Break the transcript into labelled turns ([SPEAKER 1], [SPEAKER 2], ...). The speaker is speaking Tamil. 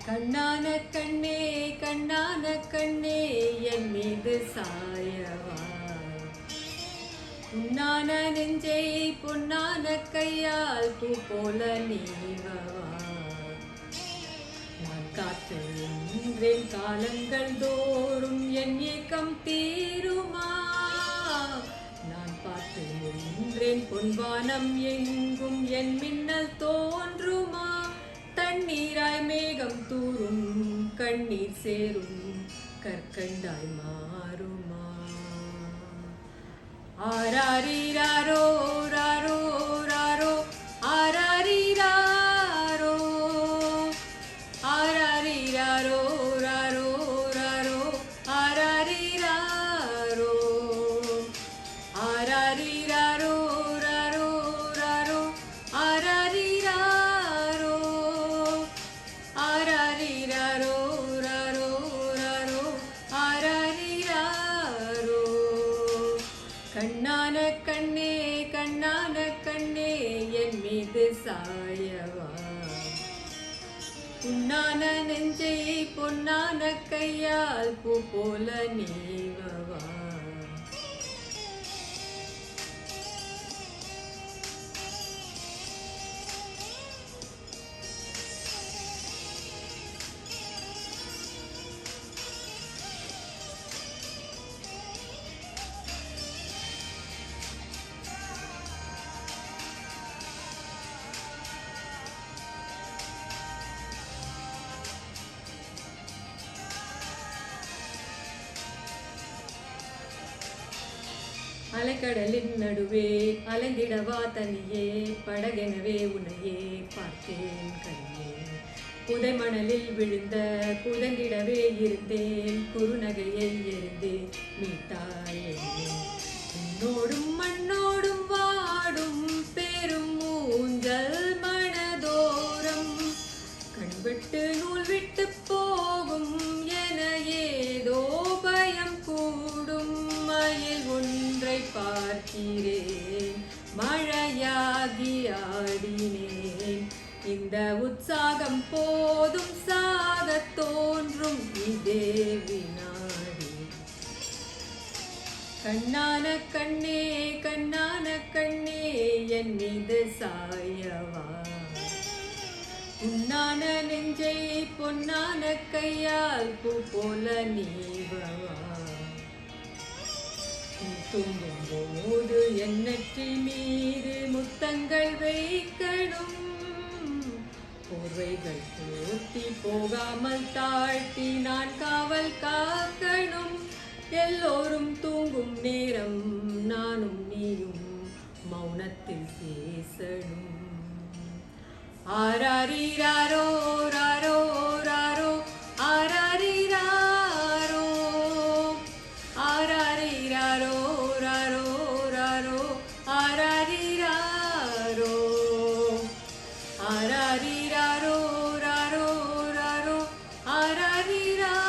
[SPEAKER 1] கண்ணான கண்ணே கண்ணான கண்ணே என் மீது சாயவா, புண்ணான நெஞ்சை பொன்னான கையால் பூ போல நீவவா. நான் காத்து நின்றேன் காலங்கள் தோறும் என் ஏக்கம் தீருமா. நான் பார்த்து நின்றேன் பொன்வானம் எங்கும் என் மின்னல் தோன்றுமா. தண்ணீராய் மேகம் தூரும் கண்ணீர் சேரும் கற்கண்டாய் மாறுமா. ஆராரிராரோ ராரோ ராரோ ஆராரிராரோ ஆராரிராரோ ராரோ ராரோ ஆராரிராரோ ஆராரிராரோ ராரோ ராரோ ஆராரிராரோ ஆராரிராரோ ராரோ ராரோ ஆராரிராரோ. கண்ணான கண்ணே கண்ணான கண்ணே என் மீது சாயவா, புண்ணான நெஞ்சை பொன்னான கையால் பூ போல நீவவா. அலைக்கடலின் நடுவே அலைந்திடவா தனியே, படகெனவே உன்னையே பார்த்தேன் கனியே. புதை மணலில் விழுந்த புதங்கிடவே இருந்தேன், குறுநகையை எறிந்தேன் மீட்டாயே. உன்னோடும் மண்ணோடும் வாடும் பெரும் ஊஞ்சல் மனதோரம், கண்விட்டு நூல் விட்டு போகும் என ஏதோ பயம் கூடும். மயில் ஒன்றை பார்க்கிறேன் மழையாகி ஆடினேன், இந்த உற்சாகம் போதும் சாக தோன்றும் இதே வினாடி. கண்ணான கண்ணே கண்ணான கண்ணே என் மீது சாயவா, உன்னான நெஞ்சை பொன்னான கையால் பூ போல நீவவா. தூங்கும் போது என் நெற்றி மீது முத்தங்கள் வைக்கணும், போர்வைகள் போர்த்தி போகாமல் தாழ்த்தி நான் காவல் காக்கணும். எல்லோரும் தூங்கும் நேரம் நானும் நீயும் மௌனத்தில் பேசணும். ஆராரிராரோ ராரோ ராரோ ஆராரிராரோ ஆராரிராரோ ராரோ ராரோ ஆராரிராரோ ஆராரிராரோ ராரோ ராரோ ஆராரிராரோ.